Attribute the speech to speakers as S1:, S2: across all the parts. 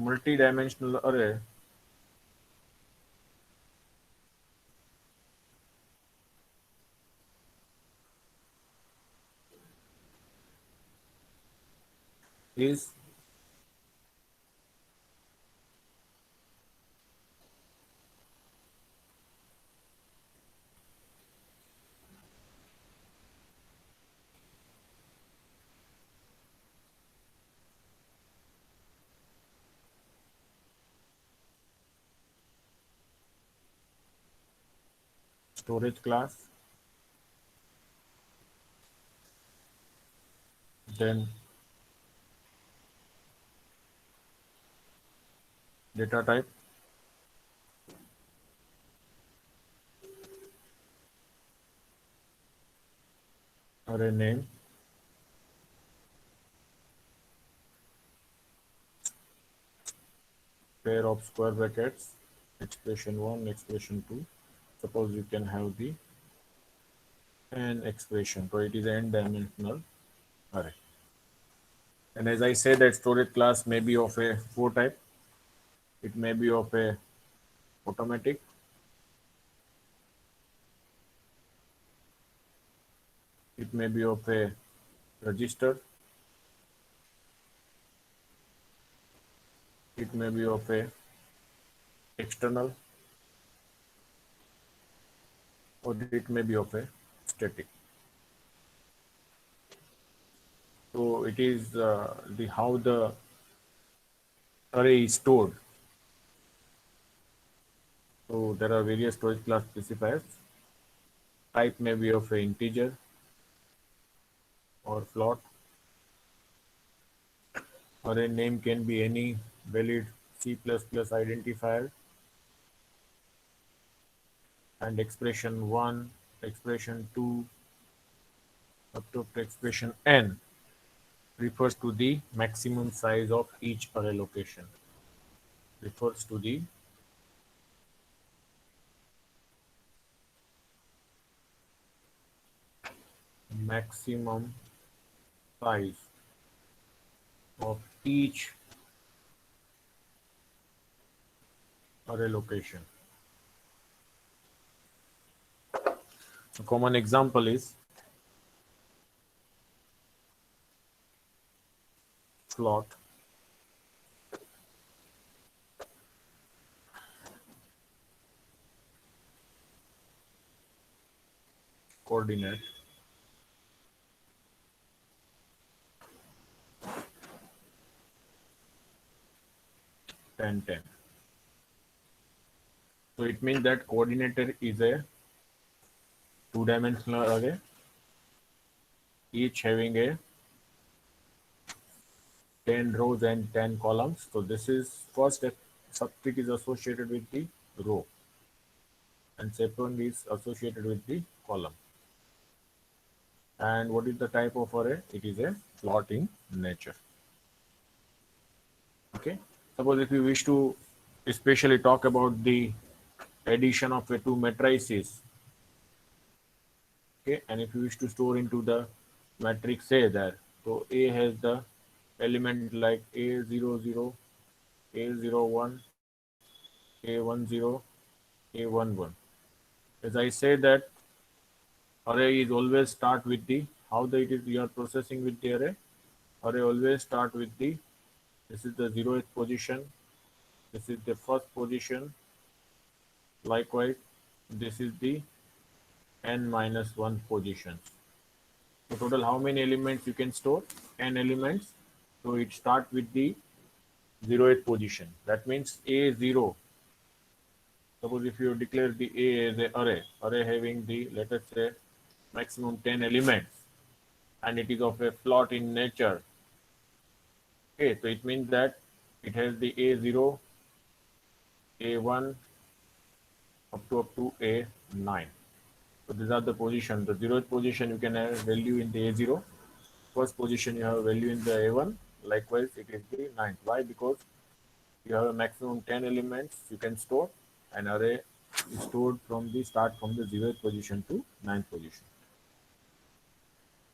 S1: multi-dimensional array is storage class, then data type, array name, pair of square brackets, expression 1, expression 2. Suppose you can have the n expression, so it is an n-dimensional array. And as I said, that storage class may be of a 4 type. It may be of a automatic, it may be of a register, it may be of a external, or it may be of a static. So it is the how the array is stored. So there are various storage class specifiers. Type may be of an integer or float. Array name can be any valid C++ identifier, and expression 1, expression 2, up to expression n refers to the maximum size of each array location. Refers to the maximum size of each array location. A common example is float coordinate ten ten. So it means that coordinator is a two-dimensional array, each having a 10 rows and 10 columns. So this is first subtree is associated with the row, and second is associated with the column. And what is the type of array? It is a float in nature. Okay. Suppose if you wish to especially talk about the addition of a two matrices, okay, and if you wish to store into the matrix A there, so A has the element like A00, A01, A10, A11. As I say that array is always start with the how the it is you are processing with the array. Array always start with the this is the 0th position, this is the first position. Likewise, this is the n minus 1 positions. So total how many elements you can store? N elements. So it start with the 0th position. That means A0. Suppose if you declare the A as an array having the let us say maximum 10 elements, and it is of a float in nature. Okay, so it means that it has the A0, A1 up to A9. So these are the position. The 0th position you can have value in the A0. First position you have value in the A1. Likewise, it is the 9th. Why? Because you have a maximum 10 elements you can store. An array is stored from the start from the 0th position to 9th position.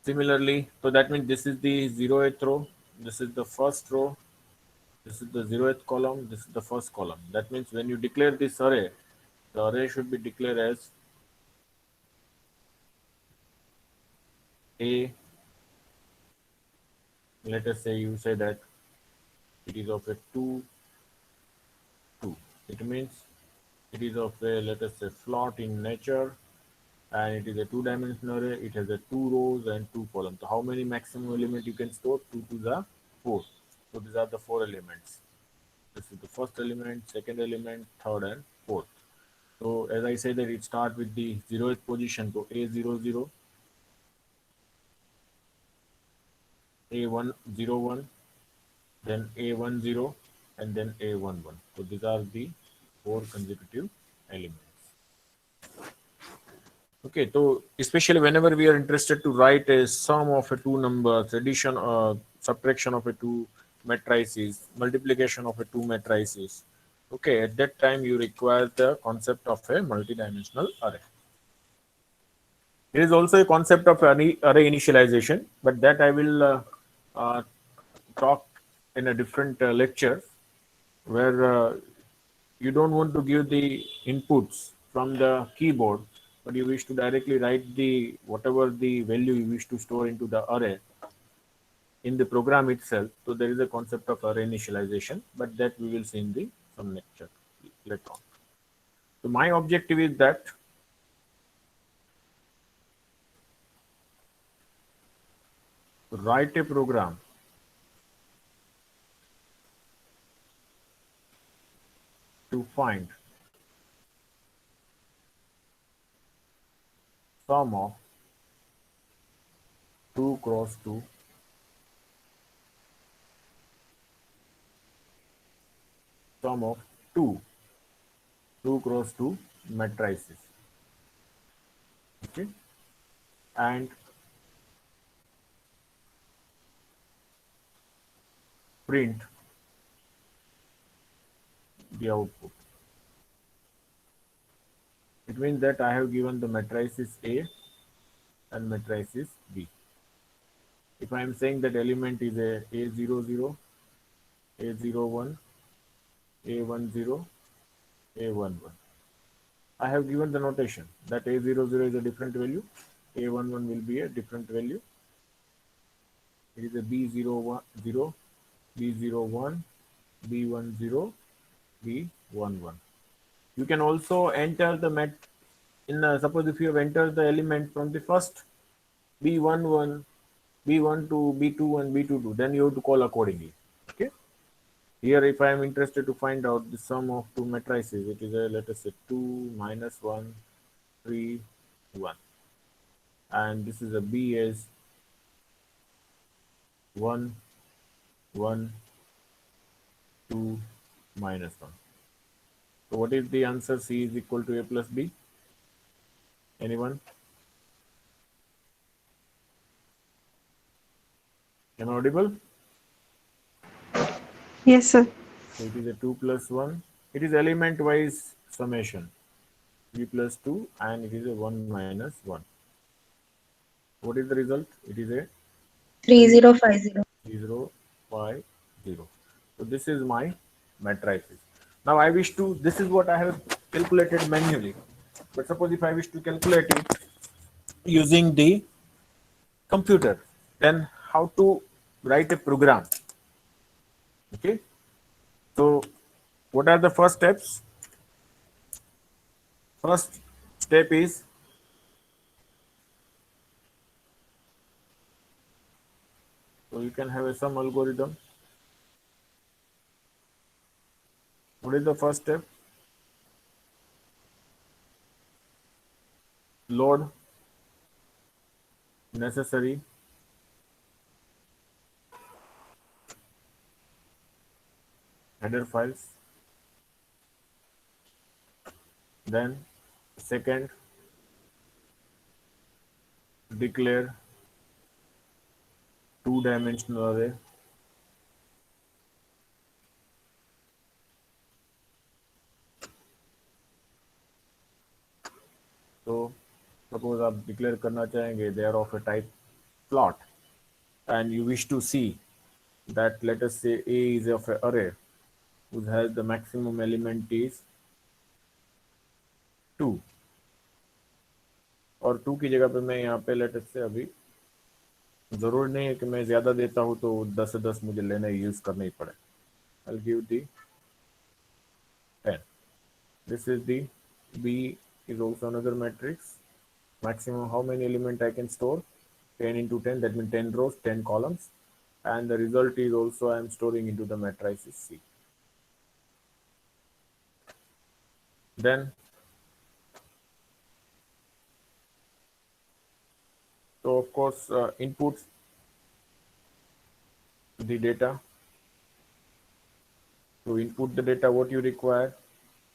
S1: Similarly, so that means this is the 0th row. This is the first row. This is the 0th column, this is the first column. That means when you declare this array, the array should be declared as A. Let us say you say that it is of a 2, 2. It means it is of a, let us say, float in nature, and it is a two-dimensional array. It has a 2 rows and 2 columns. So how many maximum element you can store? 2 to the 4. So these are the 4 elements. This is the first element, second element, third and fourth. So as I say that it starts with the 0th position. So A00, A101, then A10, and then A11. So these are the 4 consecutive elements. Okay, so especially whenever we are interested to write a sum of a two numbers, addition or subtraction of a two matrices, multiplication of a two matrices. Okay, at that time you require the concept of a multidimensional array. There is also a concept of array initialization, but that I will uh, talk in a different lecture, where you don't want to give the inputs from the keyboard, but you wish to directly write the whatever the value you wish to store into the array in the program itself. So there is a concept of array initialization, but that we will see in the some lecture later on. So my objective is that write a program to find sum of 2 cross 2 sum of 2 cross 2 matrices. Okay, and print the output. It means that I have given the matrices A and matrices B. If I am saying that element is a A00, A01, A10, A11, I have given the notation that A00 is a different value, A11 will be a different value. It is a B01, B01, B10, B11. You can also enter the met in suppose if you have entered the element from the first B11, B12, B2 and B22, then you have to call accordingly. Okay. Here if I am interested to find out the sum of two matrices, it is a, let us say, 2 minus 1, 3, 1, and this is a B as 1, 1, 2, minus 1. So what is the answer? C is equal to A plus B. Anyone? Am I audible?
S2: Yes, sir.
S1: So it is a 2 plus 1. It is element wise summation. 3 plus 2 and it is a 1 minus 1. What is the result? It is a 3,
S2: 3050.
S1: 0, 5, 0. So this is my matrices. Now I wish to, this is what I have calculated manually. But suppose if I wish to calculate it using the computer, then how to write a program? Okay. So what are the first steps? First step is, so you can have some algorithm. What is the first step? Load necessary header files. Then second, declare two-dimensional array. तो suppose आप declare करना चाहेंगे they are of a type float and you wish to see that let us say A is of an array which has the maximum element is 2, और 2 की जगह पे मैं यहाँ पे let us say अभी ज़रूर नहीं है कि मैं ज़्यादा देता हूँ तो 10 से 10 मुझे लेना यूज़ करना ही पड़े. I'll give the 10. This is the B is also another matrix. Maximum how many element I can store? 10 into 10, that means 10 rows, 10 columns. And the result is also I am storing into the matrices C. Then, so of course, inputs the data. To input the data, what you require?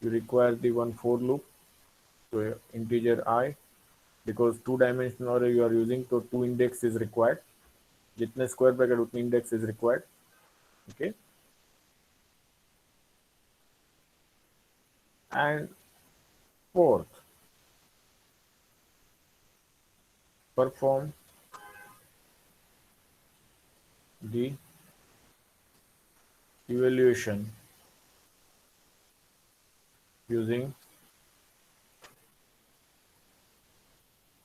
S1: You require the one for loop, so integer I, because two-dimensional array you are using, so 2 index is required. जितने square bracket उतने index is required. Okay. And fourth, perform the evaluation using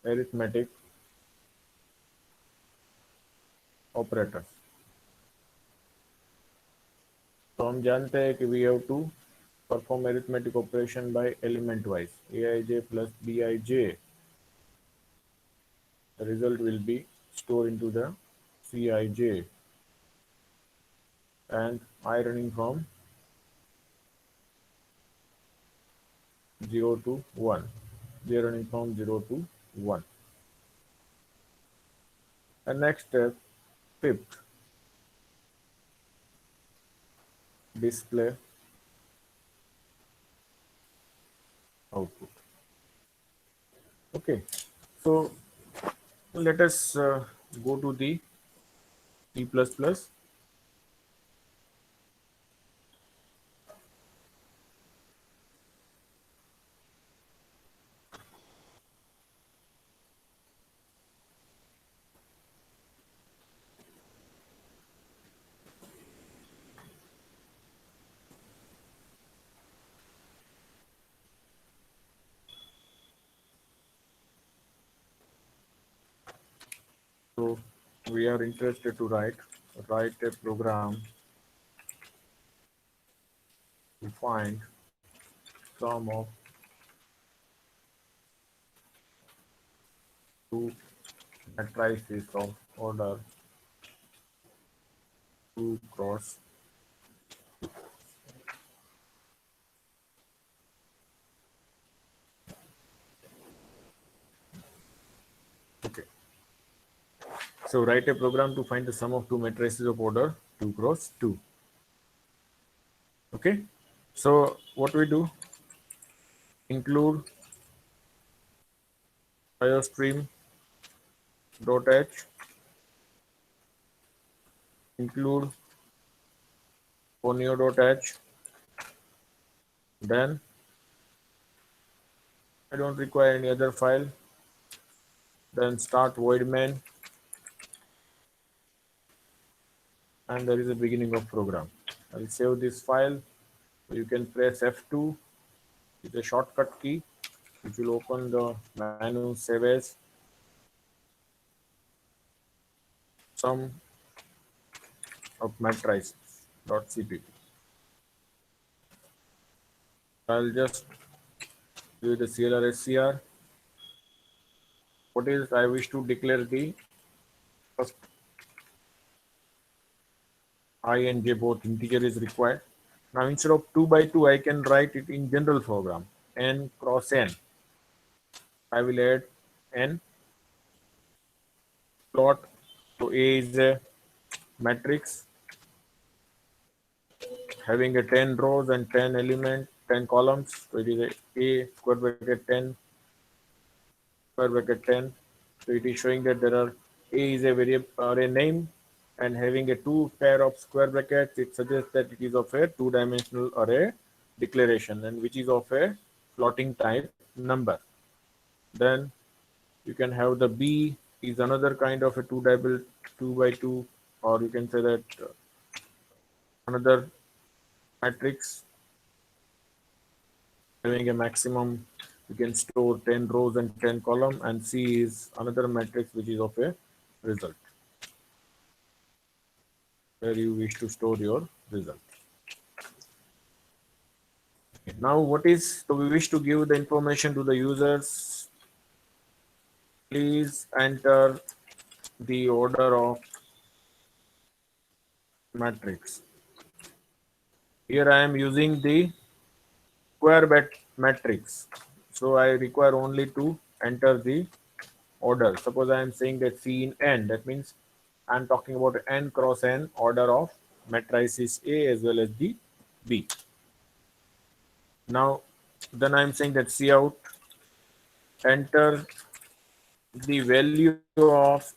S1: arithmetic operators. तो हम जानते हैं कि we have to perform arithmetic operation by element wise. Aij plus Bij. The result will be stored into the Cij and I running from 0 to 1. They are running from 0 to 1. And next step, fifth, display output. Okay, so let us go to the C++. So we are interested to write a program to find sum of two matrices of order 2 cross. Okay. So write a program to find the sum of two matrices of order 2 cross 2. Okay. So what we do? Include iostream dot h, include ponyo dot h. Then I don't require any other file. Then start void main, and there is a beginning of program. I'll save this file. You can press F2 with a shortcut key, which will open the menu save as sum of matrices.cpp. I'll just do the CLR SCR. What is I wish to declare the first I and j both integer is required. Now instead of 2 by 2, I can write it in general program n cross n. I will add n plot. So A is a matrix having a 10 rows and 10 element, 10 columns. So it is a square bracket 10 square bracket 10. So it is showing that there are A is a variable array name and having a two pair of square brackets. It suggests that it is of a two-dimensional array declaration and which is of a floating type number. Then you can have the B is another kind of a two by two, or you can say that another matrix having a maximum, you can store 10 rows and 10 column, and C is another matrix which is of a result where you wish to store your result. Now what is, so we wish to give the information to the users. Please enter the order of matrix. Here I am using the square matrix. So I require only to enter the order. Suppose I am saying that C in n, that means I am talking about n cross n order of matrices A as well as the B. Now then I am saying that C out, enter the value of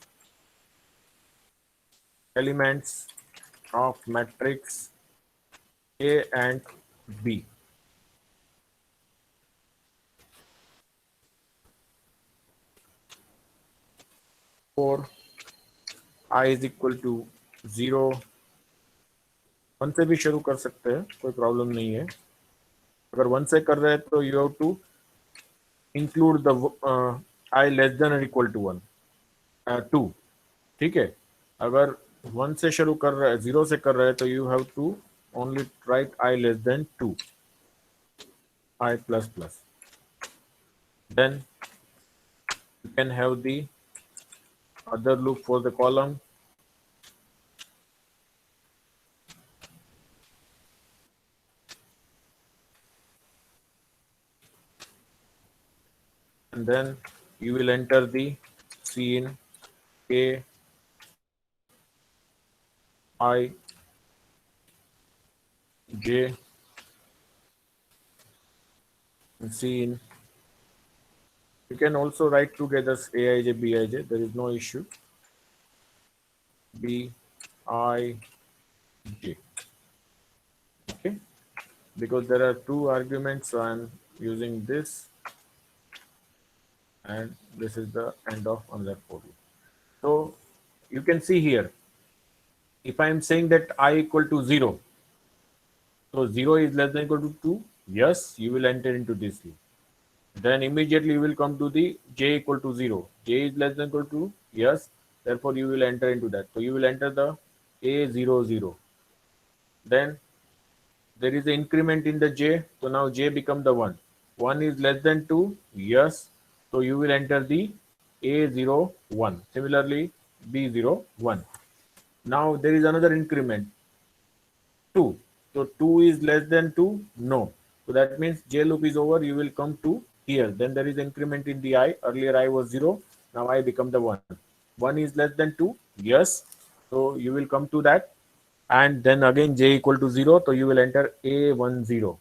S1: elements of matrix A and B. For I is equal to 0, 1 से भी शुरू कर सकते हैं, कोई problem नहीं है. अगर 1 से कर रहे हैं तो you have to include the I less than or equal to 1, 2. ठीक है. अगर 1 से शुरू कर रहे हैं, 0 से कर रहे हैं तो you have to only write I less than 2, I plus plus. Then you can have the other loop for the column. And then you will enter the C in A, I, J, and C in. You can also write together Aij, Bij. There is no issue. B, I, J. Okay, because there are two arguments, so I'm using this, and this is the end of another for loop. So you can see here, if I am saying that I equal to 0, so 0 is less than equal to 2, yes, you will enter into this loop. Then immediately you will come to the j equal to 0. J is less than equal to, yes, therefore you will enter into that. So you will enter the A0, 0. Then there is an increment in the j, so now j become the 1. 1 is less than 2, yes, so you will enter the A0, 1. Similarly, B0, 1. Now there is another increment, 2. So 2 is less than 2, no. So that means j loop is over, you will come to here. Then there is increment in the I. Earlier I was 0, now I become the 1. 1 is less than 2, yes. So you will come to that. And then again j equal to 0, so you will enter A10.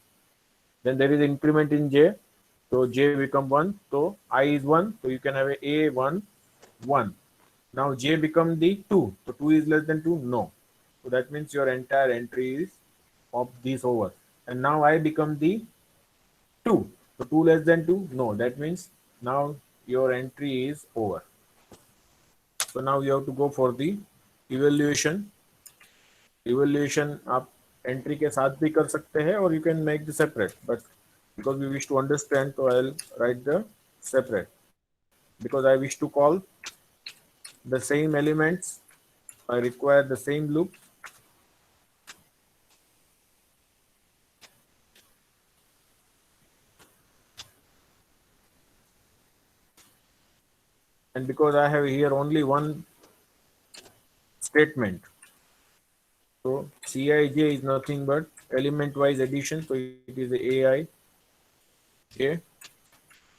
S1: Then there is increment in j, so j become 1, so I is 1, so you can have a A1, 1. Now j become the 2, so 2 is less than 2, no. So that means your entire entry is of this over. And now I become the 2, so 2 less than 2, no. That means now your entry is over. So now you have to go for the evaluation. Evaluation आप entry के साथ भी कर सकते हैं, or you can make the separate, but because we wish to understand, so I'll write the separate, because I wish to call the same elements, I require the same loop. And because I have here only one statement, so Cij is nothing but element wise addition, so it is Ai j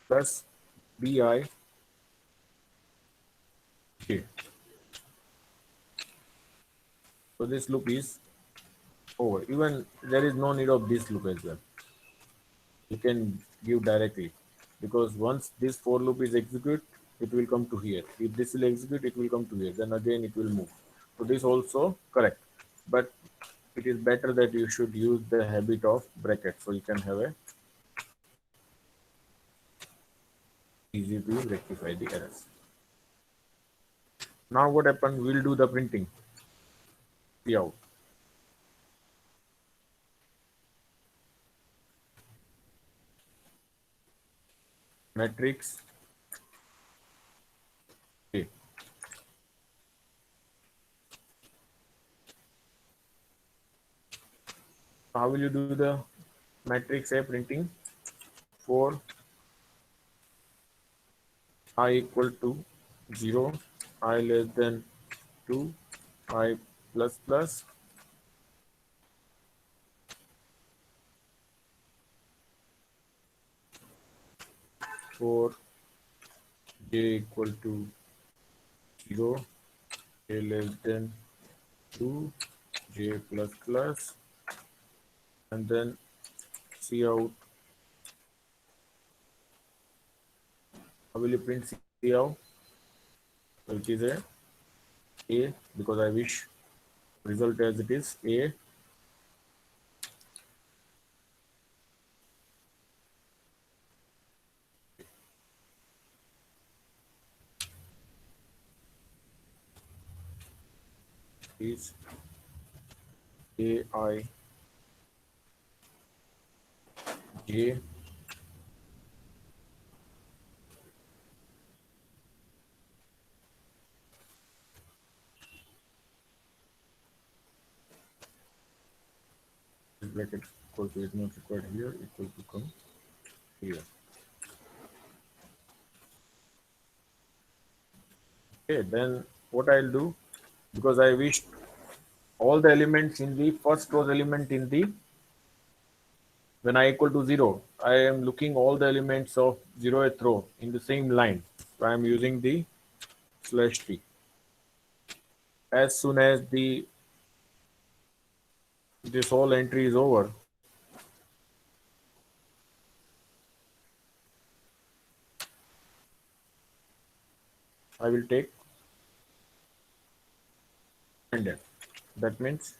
S1: plus Bi j. So this loop is over. Even there is no need of this loop as well. You can give directly, because once this for loop is execute, it will come to here. If this will execute, it will come to here. Then again it will move. So this also correct, but it is better that you should use the habit of bracket, so you can have a easy to rectify the errors. Now what happened? We'll do the printing. See out. matrix A. How will you do the matrix A printing? For I equal to 0, I less than 2, I plus plus, for j equal to 0, j less than 2, j plus plus, and then C out. How will you print C out? Which is A, because I wish result as it is A is AI J this bracket equal to is not required here, equal to come here. Okay, then what I'll do, because I wish all the elements in the first row element in the, when I equal to 0, I am looking all the elements of 0th row in the same line. So I am using the slash t. As soon as the this whole entry is over, I will take and then that means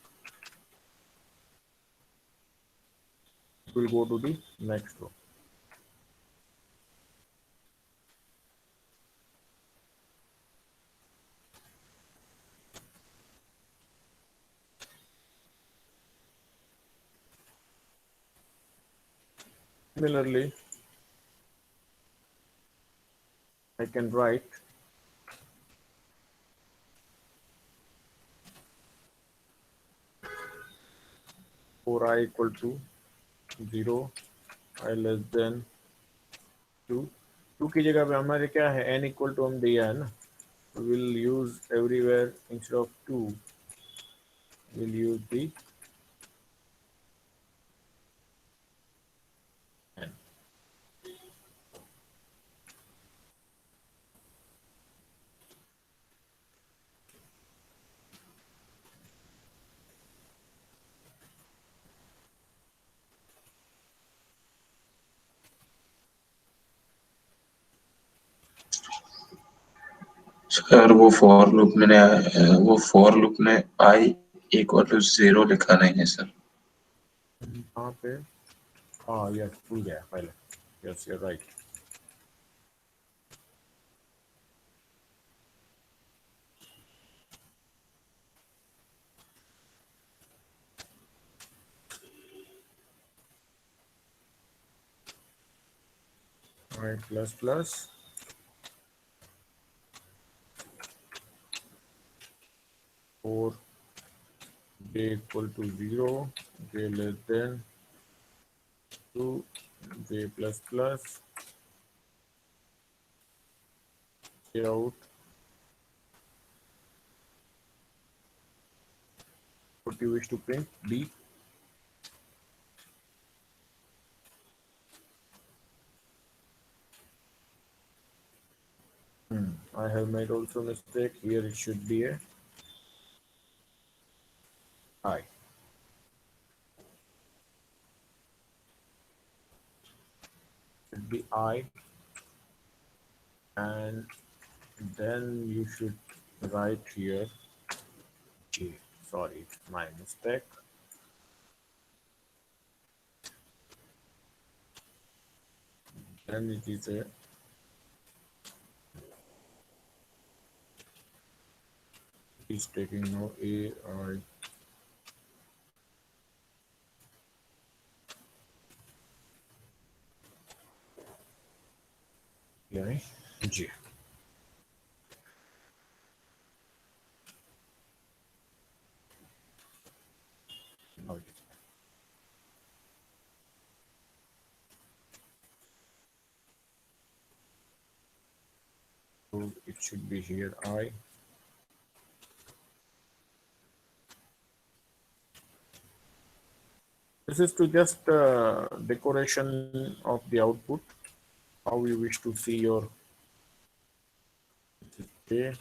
S1: it will go to the next row. Similarly, I can write for I equal to 0, I less than 2. 2 की जगह पे हमारे क्या है, n equal to हम दिया है ना, so we'll use everywhere instead of 2, we'll use the n.
S2: Sir वो फॉर लूप में आई इक्वल टू 0 लिखा नहीं है सर।
S1: कहाँ पे? हाँ यस, भूल गया पहले. Yes, you are right. I plus plus for j equal to 0, j less than 2, j plus plus, j out. What you wish to print? D. I have made also mistake. Here it should be a I. Should be I, and then you should write here J. Sorry, it's my mistake. Then it is a is taking no A I. जी so it should be here I. This is to just decoration of the output, how you wish to see your J,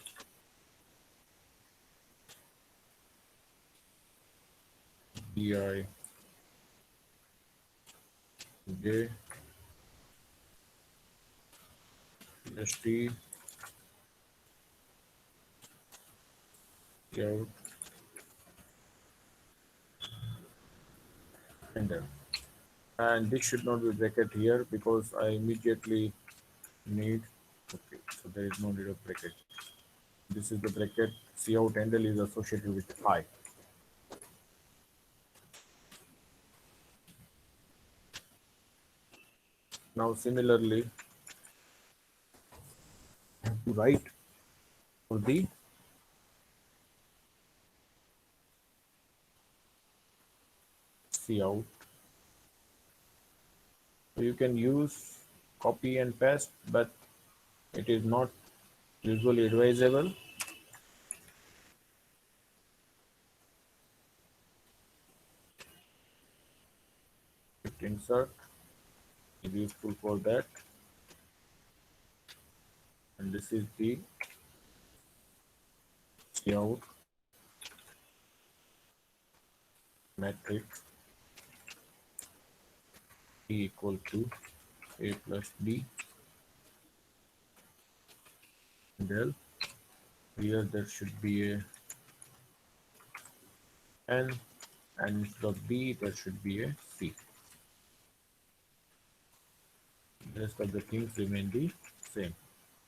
S1: DI, J, ST, out, enter. And this should not be bracket here because I immediately need, okay, so there is no need of bracket. This is the bracket, Cout handle is associated with I. Now similarly, I have to write for the Cout. So you can use copy and paste, but it is not usually advisable. Insert is useful for that, and this is the Cout matrix E equal to A plus B del. Here there should be a N, and instead of B there should be a C. The rest of the things remain the same,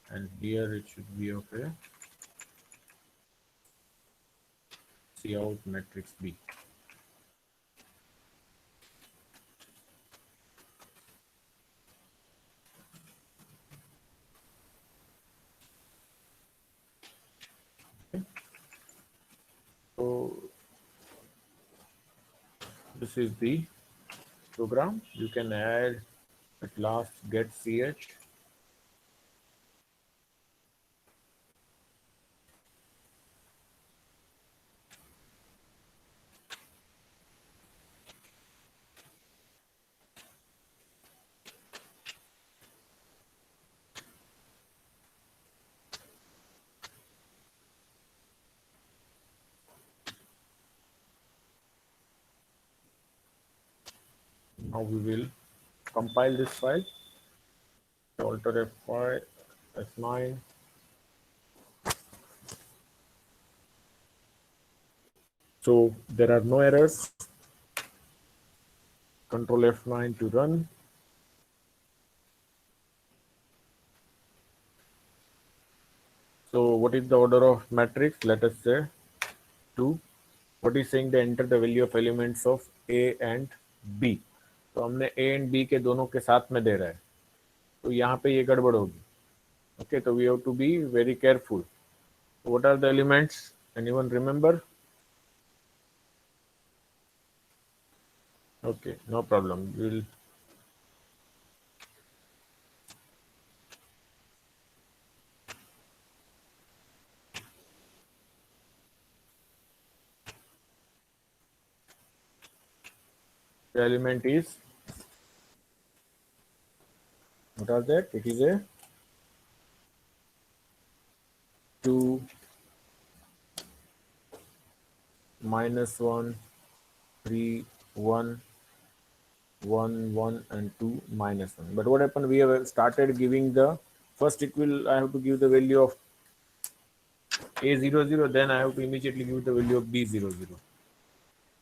S1: and here it should be of a Cout matrix B. Okay. So this is the program. You can add at last get ch. Now we will compile this file. Alter F5, F9. So there are no errors. Control F9 to run. So what is the order of matrix? Let us say 2. What is saying? They enter the value of elements of A and B. तो हमने A and B के दोनों के साथ में दे रहा है, तो यहाँ पे ये गड़बड़ होगी. Okay, so we have to be very careful. What are the elements? Anyone remember? Okay, no problem. We'll the element is, what are that? It is a 2, -1, 3, 1, 1, 1, and 2, -1. But what happened? We have started giving the first equal. I have to give the value of A00, then I have to immediately give the value of B00.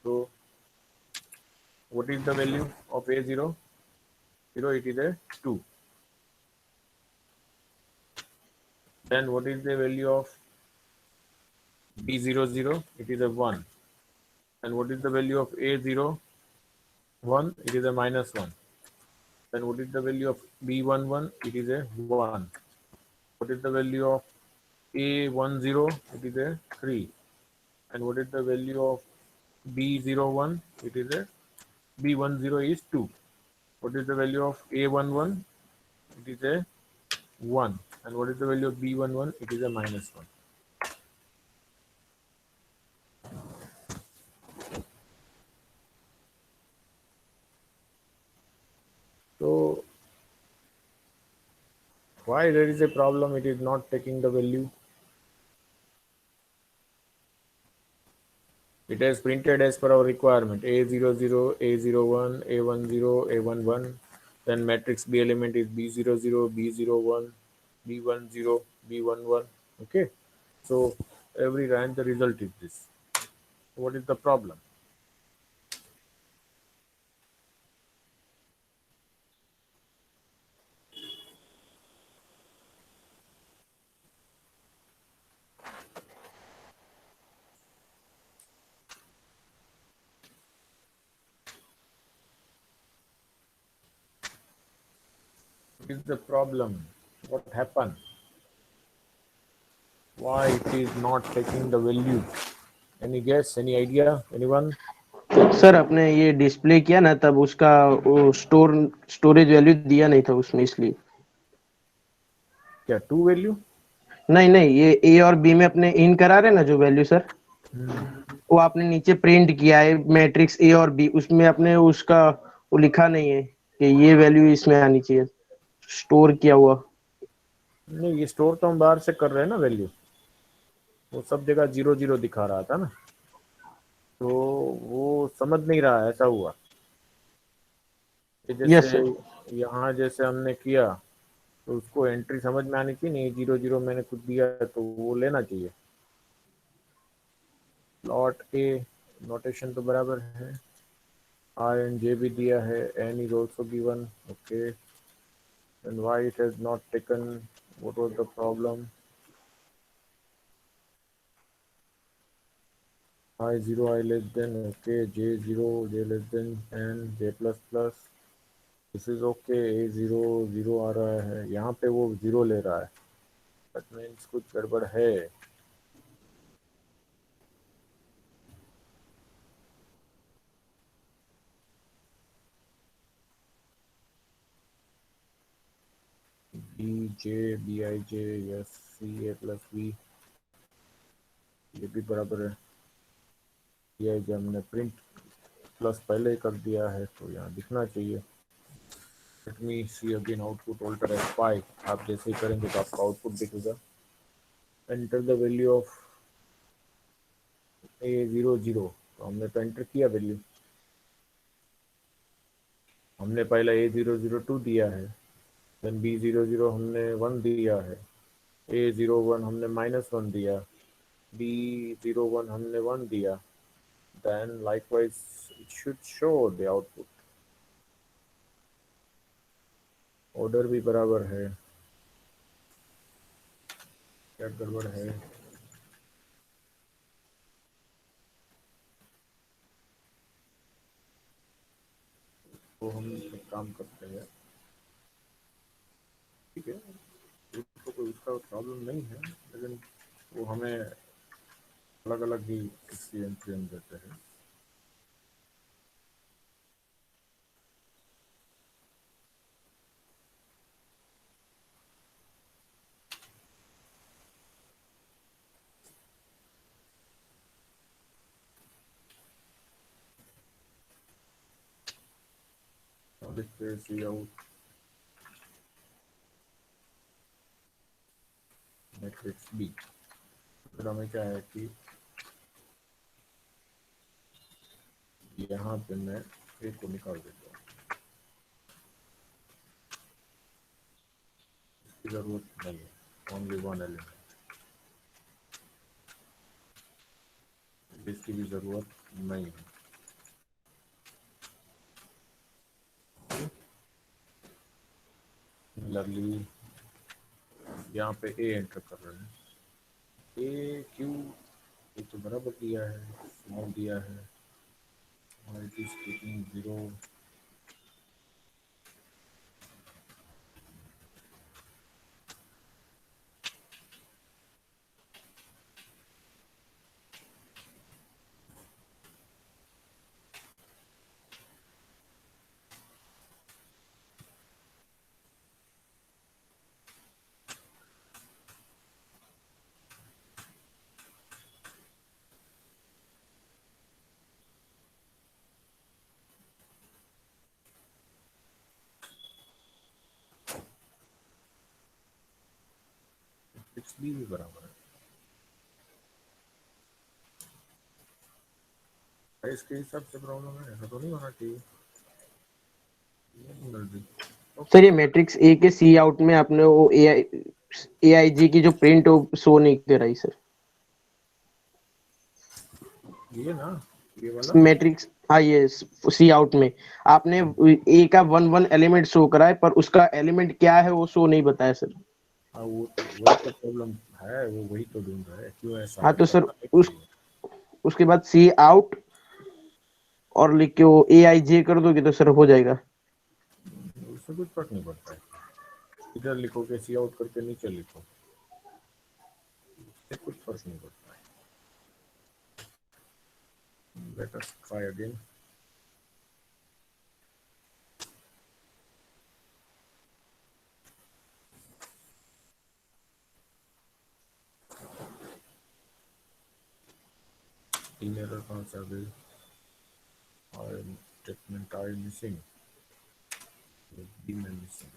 S1: So what is the value of A00? It is a 2. Then what is the value of B00? It is a 1. And what is the value of A01? It is a -1. Then what is the value of B11? It is a 1. What is the value of A10? It is a 3. And what is the value of B01? It is a B10 is 2. What is the value of A11? It is a 1. And what is the value of B11? It is a -1. So why there is a problem? It is not taking the value. It has printed as per our requirement A00, A01, A10, A11. Then matrix B element is B00, B01, B10, B11. Okay. So every line the result is this. What is the problem? What is the problem? What happened? Why it is not taking the value? Any guess? Any idea? Anyone?
S3: Sir अपने ये display किया ना तब उसका वो storage value दिया नहीं था उसमें इसलिए
S1: क्या 2 वैल्यू?
S3: नहीं नहीं ये ए और बी में अपने इन करा रहे ना जो वैल्यू सर वो आपने नीचे प्रिंट किया है मैट्रिक्स ए और बी उसमें अपने उसका वो लिखा नहीं है कि ये वैल्यू इसमें आनी चाहिए स्टोर किया हुआ
S1: नहीं, ये स्टोर तो हम बाहर से कर रहे हैं ना वैल्यू. वो सब जगह 0 0 दिखा रहा था ना, तो वो समझ नहीं रहा, ऐसा हुआ.
S3: यस
S1: जैसे
S3: सर
S1: यहाँ जैसे हमने किया तो उसको एंट्री समझ में आनी चाहिए. नहीं 0 0 मैंने कुछ दिया है तो वो लेना चाहिए. प्लॉट ए नोटेशन तो बराबर है. आर एंड जे भी दिया है. N is also given. Okay. And why it has not taken. What was the problem? I0 I less than. Okay. J0 J less than. And J plus plus. This is okay. A0 0 आ रहा है. यहाँ पे वो 0 ले रहा है. That means कुछ गड़बड़ है. BJ BIJ yes. CA plus B ये भी बराबर है. ये जो हमने प्रिंट प्लस पहले ही कर दिया है तो यहाँ दिखना चाहिए. Let me see again output alter as 5. आप जैसे ही करेंगे तो आपका आउटपुट दिखेगा. Enter the value of A00. तो हमने तो एंटर किया वैल्यू. हमने पहले A002 दिया है. देन B00 हमने 1 दिया है. A01 हमने -1 दिया. B01 हमने 1 दिया. Then likewise it should show the output. Order भी बराबर है. क्या गड़बड़ है? तो हम एक काम करते हैं. ठीक है, उसको कोई उसका प्रॉब्लम नहीं है, लेकिन वो हमें अलग अलग ही एक्सपीरियंस देते हैं. डिस्प्ले सी आउट मैट्रिक्स बी. फिर हमें क्या है कि यहाँ पे मैं ए को निकाल देता हूँ. इसकी जरूरत नहीं है. Only 1 element. इसकी भी जरूरत नहीं है. सिमिलरली यहाँ पे ए एंटर कर रहे हैं. ए क्यू ये तो बराबर दिया है. स्मॉल दिया है. और it is taking 0. Matrix B भी बराबर है। इसके हिसाब से प्रॉब्लम है, ऐसा तो नहीं होना चाहिए।
S3: सर ये मैट्रिक्स ए के सी आउट में आपने वो ए आई जी की जो प्रिंट शो नहीं कर रही सर।
S1: ये ना, ये वाला
S3: मैट्रिक्स, हाँ ये सी आउट में आपने ए का वन वन एलिमेंट शो करा है, पर उसका एलिमेंट क्या है वो शो नहीं बताया सर।
S1: हाँ, वो तो वही तो प्रॉब्लम है, वो वही तो ढूंढ रहा है क्यों ऐसा
S3: हाँ
S1: है,
S3: तो सर
S1: करना नहीं
S3: उस
S1: चाहिए।
S3: उसके बाद सी आउट और लिख के वो ए आई जे कर दोगे तो सर हो जाएगा।
S1: उससे कुछ फर्क नहीं पड़ता है, इधर लिखो के सी आउट करके नीचे लिखो, उससे कुछ फर्क नहीं पड़ता है। Let us try again. तीन एरर कहाँ से आ गई, और स्टेटमेंट आई मिसिंग, बी में missing.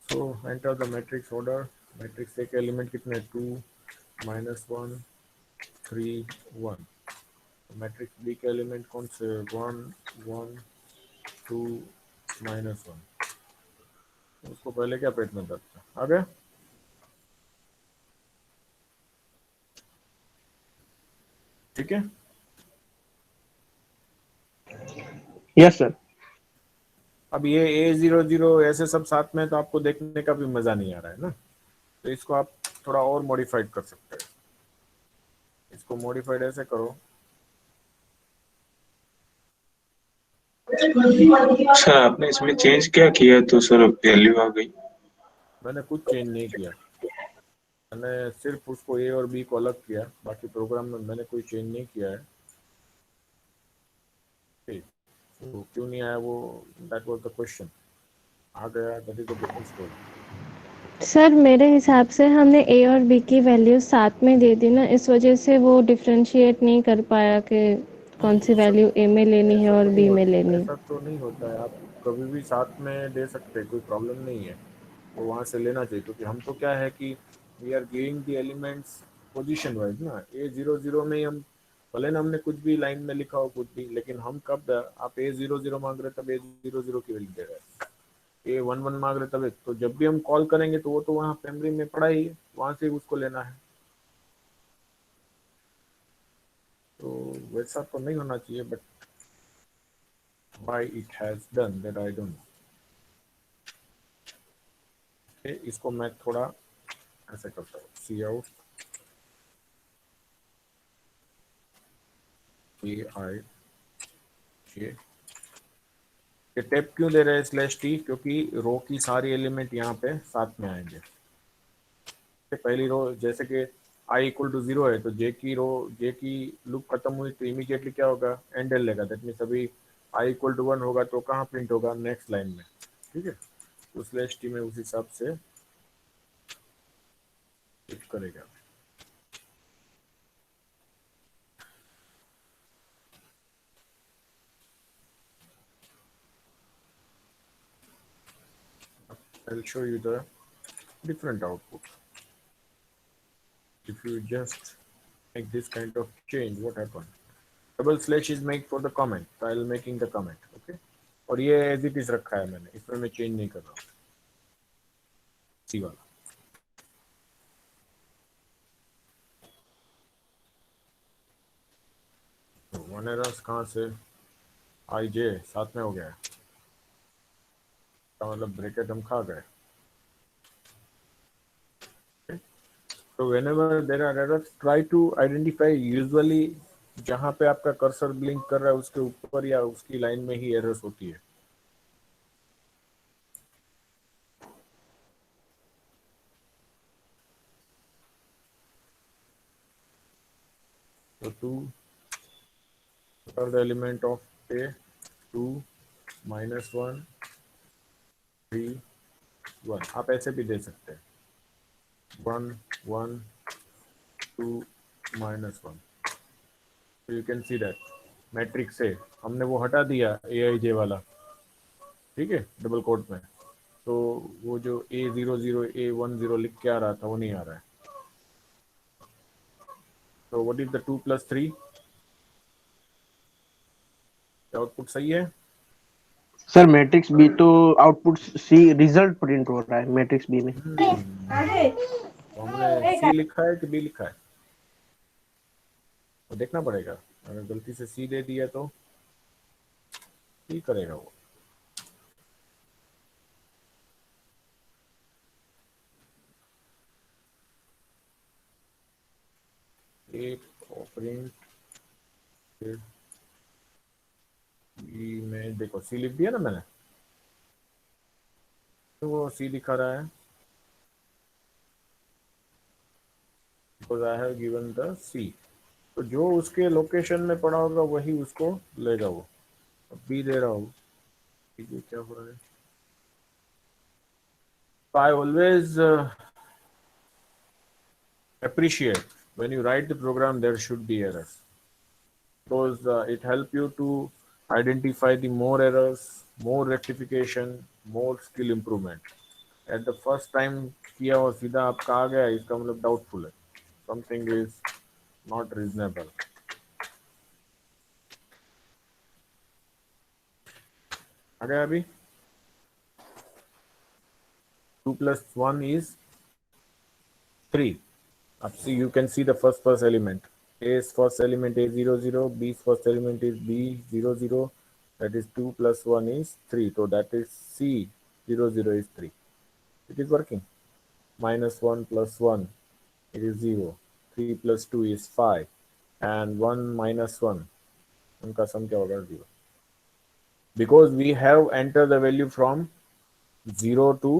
S1: So enter the matrix order. Matrix A के एलिमेंट कितने, 2 -1 3 1। मैट्रिक्स बी के एलिमेंट कौन से, 1 1 2 -1। उसको पहले क्या पेट में दर्द था, आ गया। ठीक है,
S3: यस सर।
S1: अब ये A00 ऐसे सब साथ में तो आपको देखने का भी मजा नहीं आ रहा है ना, तो इसको आप थोड़ा और मॉडिफाइड कर सकते हैं। इसको मॉडिफाइड ऐसे करो,
S2: अच्छा आपने इसमें चेंज क्या किया तो सर वैल्यू आ गई?
S1: मैंने कुछ चेंज नहीं किया, मैंने सिर्फ उसको ए और बी को अलग किया, बाकी प्रोग्राम में मैंने कोई चेंज नहीं किया है। ठीक, तो क्यों नहीं आया वो, दैट वाज द क्वेश्चन। आ गया, that is the different story.
S4: Sir मेरे हिसाब से हमने ए और बी की वैल्यू साथ में दे दी ना, इस वजह से वो डिफरेंशिएट नहीं कर पाया कि कौन सी वैल्यू ए में लेनी है
S1: ऐसा
S4: और
S1: तो नहीं
S4: बी में
S1: होता,
S4: लेनी है।
S1: ऐसा तो नहीं होता है, आप कभी भी साथ में दे सकते हैं, कोई प्रॉब्लम नहीं है। तो वहाँ से लेना चाहिए, क्योंकि हम तो क्या है कि we are giving the elements position wise ना। A00 में ही हम, भले ना हमने कुछ भी लाइन में लिखा हो कुछ भी, लेकिन हम कब, आप A00 मांग रहे तब A00 की वैल्यू दे रहे हैं, A11 मांग रहे तब तो जब भी हम कॉल करेंगे तो वो तो वहाँ मेमोरी में पड़ा ही है, वहाँ से उसको लेना है। तो वैसा तो नहीं होना चाहिए, but why it has done that I don't know। इसको मैं थोड़ा ऐसे करता हूँ, सी आउट AI ये टैप क्यों दे रहे हैं स्लैश टी, क्योंकि रो की सारी एलिमेंट यहाँ पे साथ में आएंगे। पहली रो जैसे कि i इक्वल टू 0 है, तो जे की रो, जे की लूप खत्म हुई तो इमीडिएटली क्या होगा, एंड एल लेगा, दैट मीन्स अभी i इक्वल टू 1 होगा तो कहाँ प्रिंट होगा, नेक्स्ट लाइन में। ठीक है, तो स्लैश टी में उस हिसाब से कुछ करेगा। I'll show you the different output. If you just make this kind of change, what happens? Double slash is made for the comment, so I'll making the comment, okay? और ये as it is रखा है मैंने, इसमें मैं change नहीं कर रहा हूँ, सी वाला। तो वन एरर्स कहाँ से, आई जे साथ में हो गया है, तो मतलब ब्रैकेट हम खा गए। तो whenever there are errors, try to identify usually जहाँ पे आपका कर्सर ब्लिंक कर रहा है उसके ऊपर या उसकी लाइन में ही एरर्स होती है। So 2, what are the element of A? 2 -1 3 1, आप ऐसे भी दे सकते हैं 1 1 2 -1। तो you can see that matrix से हमने वो हटा दिया AIJ वाला, ठीक है, डबल कोट में। तो वो जो A00 A10 लिख के आ रहा था वो नहीं आ रहा है। तो व्हाट इज द 2 + 3? आउटपुट सही है?
S3: सर मैट्रिक्स बी तो आउटपुट सी रिजल्ट प्रिंट हो रहा है मैट्रिक्स बी में।
S1: तो हमने C लिखा है कि B लिखा है, तो देखना पड़ेगा। अगर गलती से C दे दिया तो C करेगा वो। एक प्रिंट B में देखो C लिख दिया ना मैंने, तो वो C दिखा रहा है because I have given the C। तो जो उसके लोकेशन में पड़ा होगा वही उसको लेगा वो। अब B दे रहा हूँ, ये क्या हो रहा है? So I always appreciate when you write the program there should be errors, because it help you to identify the more errors, more rectification, more skill improvement. At the first time किया और सीधा आपका आ गया, इसका मतलब doubtful है, something is not reasonable। आ गया अभी? 2 + 1 is 3। अब see, you can see the first element. A's first element A00, B's first element is B00, that is 2 + 1 is 3, so that is C00 is 3। It is working। -1 + 1 it is 0, 3 + 2 is 5, and 1 - 1 उनका सम क्या होगा? 0, because we have entered the value from 0 to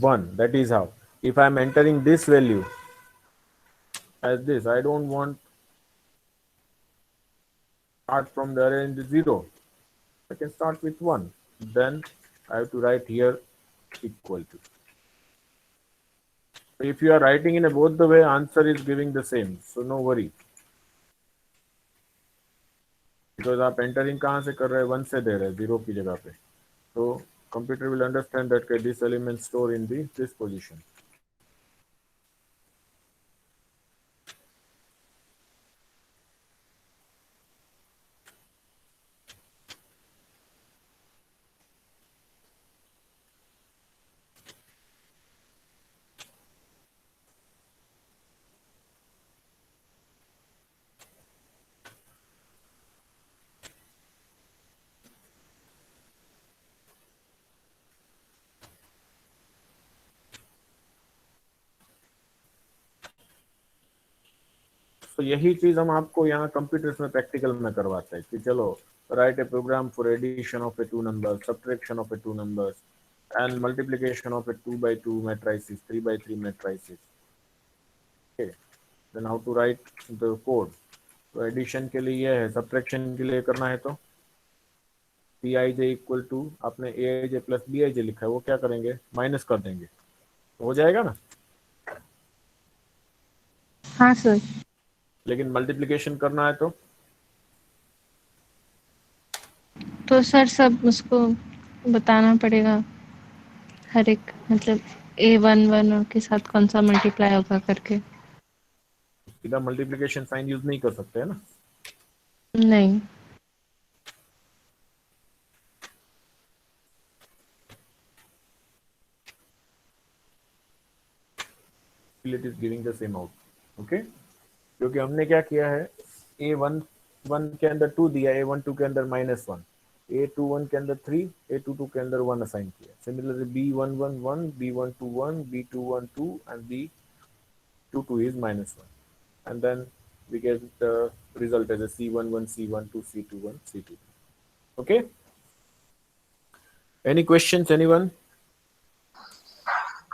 S1: 1। that is how, if I am entering this value as this, I don't want start from the range 0, I can start with 1, then I have to write here equal to। If you are writing in a both the way, answer is giving the same, so no worry, because आप entering कहाँ से कर रहे हैं? 1 से दे रहे हैं 0 की जगह पे, so computer will understand that this element store in this position। तो यही चीज हम आपको यहाँ कंप्यूटर्स में प्रैक्टिकल में करवाते हैं कि चलो write a program for addition of a 2 number, subtraction of a 2 numbers, and multiplication of a 2 by 2 matrices, 3 by 3 matrices। Okay, then how to write the code? तो एडिशन के लिए ये है, सब्ट्रैक्शन के लिए करना है तो Cij इक्वल टू, आपने Aij प्लस Bij लिखा है, वो क्या करेंगे? माइनस कर देंगे, तो हो जाएगा ना।
S4: हाँ सर।
S1: लेकिन मल्टीप्लिकेशन करना है
S4: तो सर सब उसको बताना पड़ेगा, हर एक मतलब A11 के साथ कौन सा मल्टीप्लाई होगा करके।
S1: सीधा मल्टीप्लिकेशन साइन यूज नहीं कर सकते है ना।
S4: नहीं।
S1: It is giving the same out, okay? क्योंकि हमने क्या किया है, A11 के अंदर 2 दिया, A12 के अंदर -1, A21 के अंदर 3, A22 के अंदर 1 असाइन किया। Similarly B111, B121, B212 and B22 is -1, and then we get the result as a C11, C12, C21, C22। okay, any questions anyone?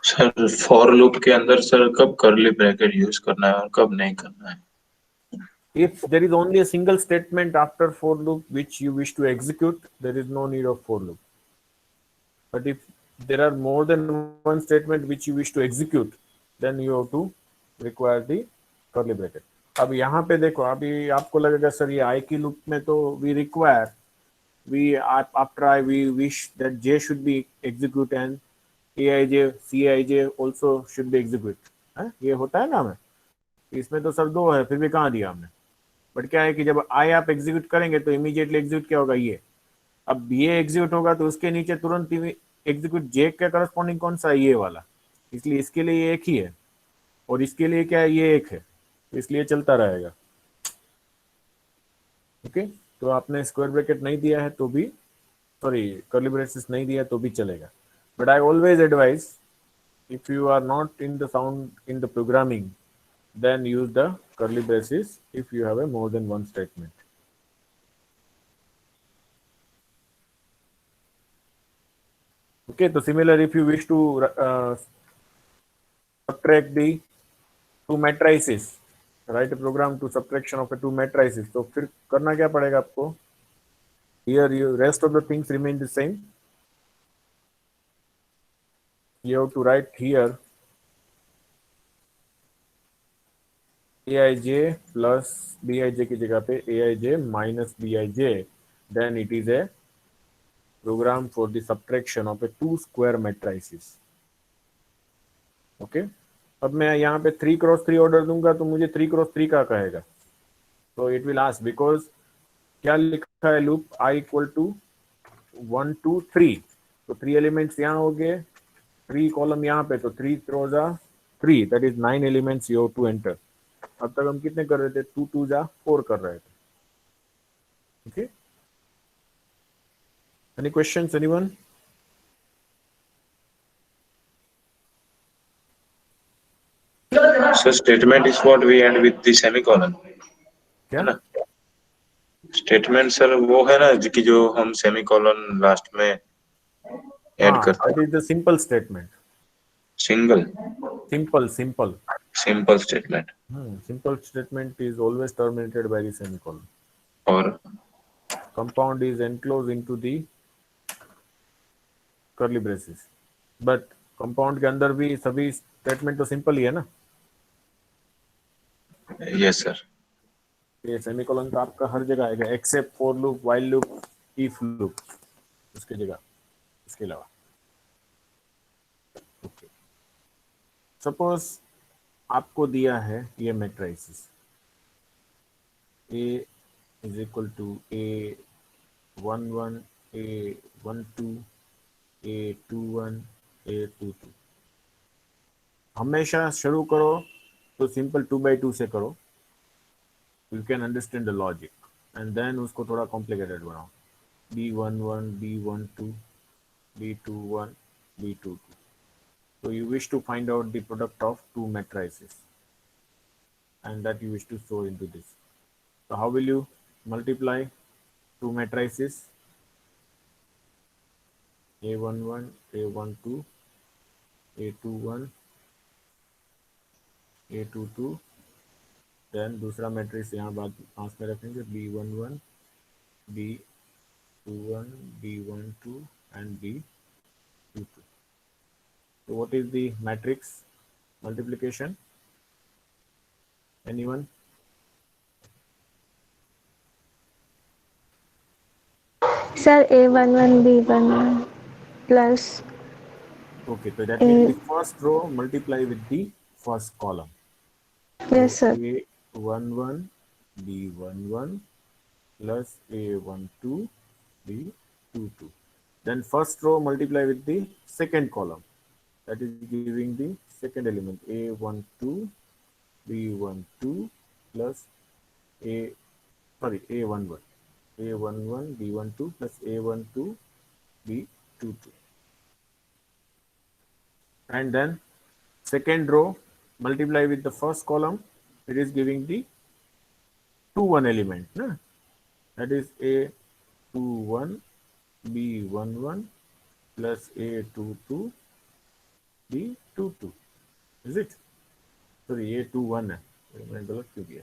S2: Sir for loop के अंदर सर कब कर्ली ब्रैकेट यूज करना है और कब नहीं करना है?
S1: If there is only a single statement after for loop which you wish to execute, there is no need of for loop। But if there are more than one statement which you wish to execute, then you have to require the curly bracket. अब यहाँ पे देखो, अभी आपको लगेगा sir ये I की loop में तो we require, we after I we wish that J should be execute and Aij Cij also should be execute है, ये होता है ना हमें, इसमें तो सर दो है फिर भी कहाँ दिया हमने. बट क्या है कि जब I आप एग्जीक्यूट करेंगे तो इमीडिएटली एग्जीक्यूट क्या होगा, ये अब ये एग्जीक्यूट होगा तो उसके नीचे तुरंत एग्जीक्यूट जे के करस्पॉन्डिंग कौन सा है, ये वाला, इसलिए इसके लिए ये एक ही है और इसके लिए क्या है, ये एक है, तो इसलिए चलता रहेगा. ओके, तो आपने स्क्वायर ब्रैकेट नहीं दिया है तो भी, सॉरी कर्ली ब्रेसेस नहीं दिया तो भी चलेगा. But I always advise, if you are not in the sound in the programming, then use the curly braces if you have a more than one statement. Okay, so similar, if you wish to subtract the two matrices, write a program to subtraction of a two matrices, तो फिर करना क्या पड़ेगा आपको, here you rest of the things remain the same. You have to write here aij plus bij की जगह पे aij minus bij, then it is a program for the subtraction of a two square matrices. Okay, अब मैं यहाँ पे 3x3 order दूंगा तो मुझे 3x3 का कहेगा, तो इट विल आस्क, बिकॉज क्या लिखा है लूप i इक्वल टू 1 2 3, तो 3 एलिमेंट्स यहाँ हो गए, 3 कॉलम यहाँ पे, तो 3 थ्रो जा 3, that is 9 elements you have to enter. अब तक हम कितने कर रहे थे, 2 2 जा 4 कर रहे थे. Okay, any questions anyone?
S2: So statement is what we end with the semicolon,
S1: क्या
S2: है ना? स्टेटमेंट सर वो है ना कि जो हम सेमीकोलन लास्ट में ऐड करते हैं.
S1: That is the simple statement.
S2: Single
S1: simple
S2: statement.
S1: Simple statement is always terminated by the semicolon.
S2: और
S1: Compound is enclosed into the curly braces. But compound के अंदर भी सभी statement तो simple ही है ना.
S2: Yes sir.
S1: ये semicolon तो आपका हर जगह आएगा except for loop, while loop, if loop, उसके जगह, इसके अलावा. Okay. Suppose आपको दिया है ये matrices A is equal to A11 A12 A21 A22. हमेशा शुरू करो तो सिंपल 2x2 से करो, you can understand the logic, and then उसको थोड़ा कॉम्प्लिकेटेड बनाओ, B11 B12 B21 B22. So you wish to find out the product of two matrices and that you wish to store into this. So how will you multiply two matrices A11 A12 A21 A22, then दूसरा matrix यहाँ बाद पास में रखेंगे B11 B21 B12 and B22. So what is the matrix multiplication? Anyone?
S4: Sir, A11 B11 plus
S1: Okay, so that means the first row multiply with the first column.
S4: yes sir.
S1: A11 B11 plus A12 B22. Then first row multiply with the second column. That is giving the second element A12 B12 plus A11 B12 plus A12 B22. And then second row multiply with the first column, it is giving the 2 1 element, no? That is A21 B11 plus A22 B22. Is it? Sorry, A21 है, मैंने गलत क्यों किया?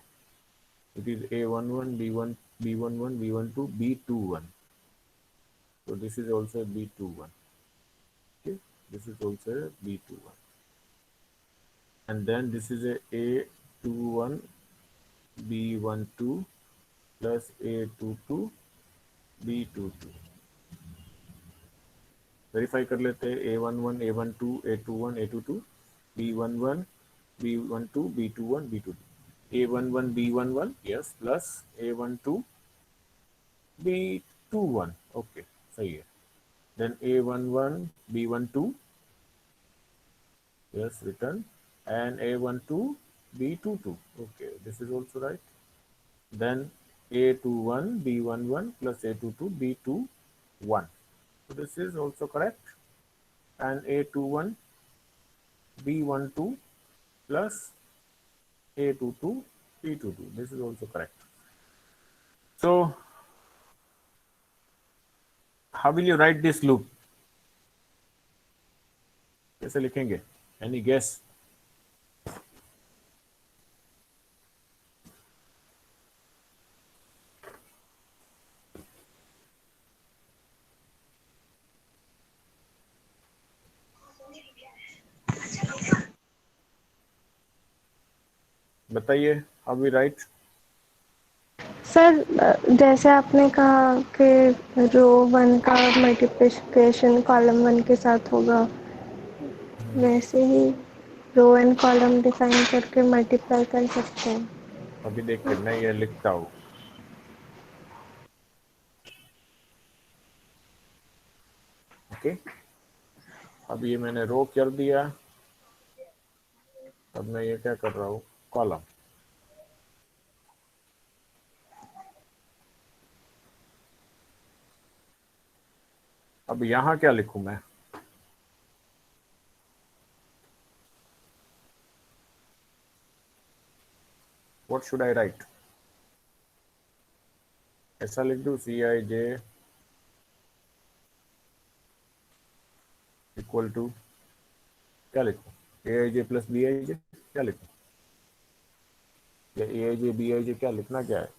S1: It is A11 B11 B12 B21. So this is also B21. this is also a B21, and then this is a A21 B12 plus A22 B22. Verify कर लेते हैं, A11 A12 A21 A22 B11 B12 B21 B22, A11 B11 yes plus A12 B21, okay सही है. Then A11 B12 yes written, and A12 B22, okay this is also right. Then A21 B11 plus A22 B21, so this is also correct, and A21 B12 plus A22 B22, this is also correct. So how will you write this loop? कैसे लिखेंगे? Any guess? बताइए, how we write?
S4: Sir जैसे आपने कहा कि रो 1 का multiplication column 1 के साथ होगा, वैसे ही रो एंड कॉलम डिफाइन करके मल्टीप्लाई कर सकते हैं.
S1: अभी देखिए मैं ये लिखता हूँ. ओके, अब ये मैंने रो कर दिया. अब मैं ये क्या कर रहा हूँ, कॉलम. अब यहाँ क्या लिखूं मैं? What should I write? ऐसा लिख दूं Cij इक्वल टू क्या लिखूं? Aij प्लस Bij क्या लिखूं? या Aij Bij क्या लिखना क्या है?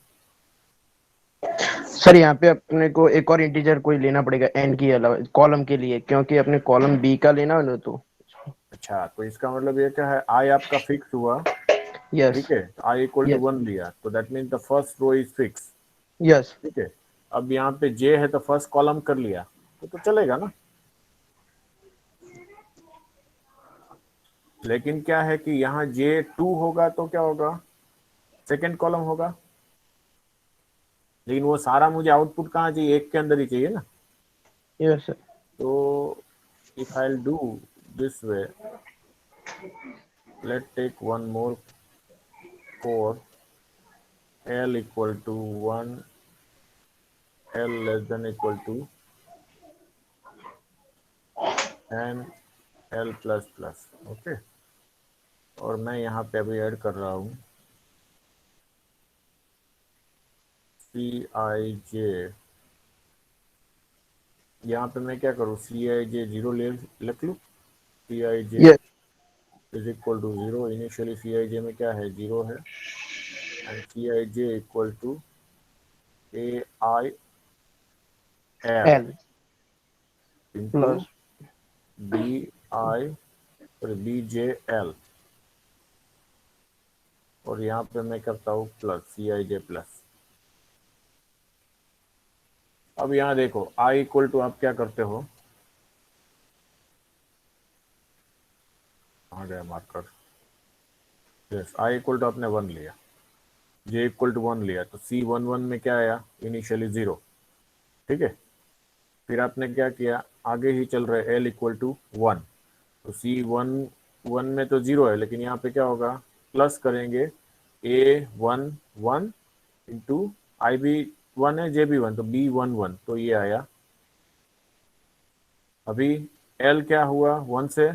S3: सर यहाँ पे अपने को एक और इंटीजर कोई लेना पड़ेगा एन के अलावा कॉलम के लिए, क्योंकि अपने कॉलम बी का लेना है ना. तो
S1: अच्छा, तो इसका मतलब ये क्या है, आई आपका फिक्स हुआ.
S3: यस
S1: ठीक है, आई इक्वल टू 1 लिया, तो that mean the first row is fix.
S3: Yes.
S1: ठीक है, अब यहाँ पे जे है तो फर्स्ट कॉलम कर लिया तो चलेगा ना. लेकिन क्या है कि यहाँ J2 होगा तो क्या होगा, सेकंड कॉलम होगा. लेकिन वो सारा मुझे आउटपुट कहाँ चाहिए, एक के अंदर ही चाहिए ना.
S3: Yes sir.
S1: तो if I do this way, let take one more for L equal to 1, L less than equal to and L plus plus. Okay, और मैं यहाँ पे अभी ऐड कर रहा हूँ Cij. यहाँ पे मैं क्या करूँ, Cij 0 लिख लूँ. Cij is equal to 0. Initially Cij में क्या है, 0 है, and Cij equal to Ai L into
S3: plus
S1: BJL, और यहाँ पे मैं करता हूँ प्लस Cij प्लस. अब यहाँ देखो i इक्वल टू आप क्या करते हो, कहाँ गया marker. Yes, i equal to आपने 1 लिया, j इक्वल टू 1 लिया, तो C11 में क्या आया, इनिशियली 0. ठीक है, फिर आपने क्या किया, आगे ही चल रहे L इक्वल टू 1, तो C11 में तो 0 है, लेकिन यहाँ पे क्या होगा, प्लस करेंगे A11 इंटू आई भी 1 है, जे भी 1, तो B11, तो ये आया. अभी L क्या हुआ, 1 से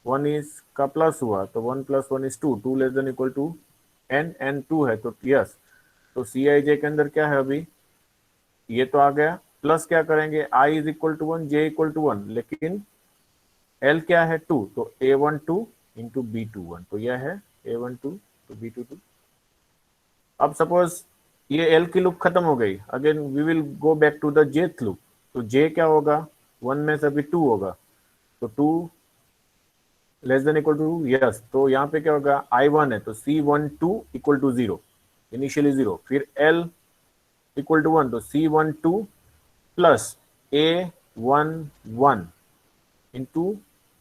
S1: 1 इज का प्लस हुआ, तो 1 plus 1 is 2, 2 less than equal to n 2 है, तो यस. तो Cij के अंदर क्या है, अभी ये तो आ गया, प्लस क्या करेंगे, i is equal to 1, j equal to 1, लेकिन L क्या है 2, तो A12 इंटू B21, तो यह है A12 तो B22. अब सपोज ये L की लूप खत्म हो गई, again we will go back to the jth loop, तो J क्या होगा, 1 में से अभी 2 होगा, तो 2 less than equal to yes, तो यहाँ पे क्या होगा, I1 है तो C12 इक्वल टू 0, इनिशियली 0, फिर L इक्वल टू 1 तो C12 plus A11 into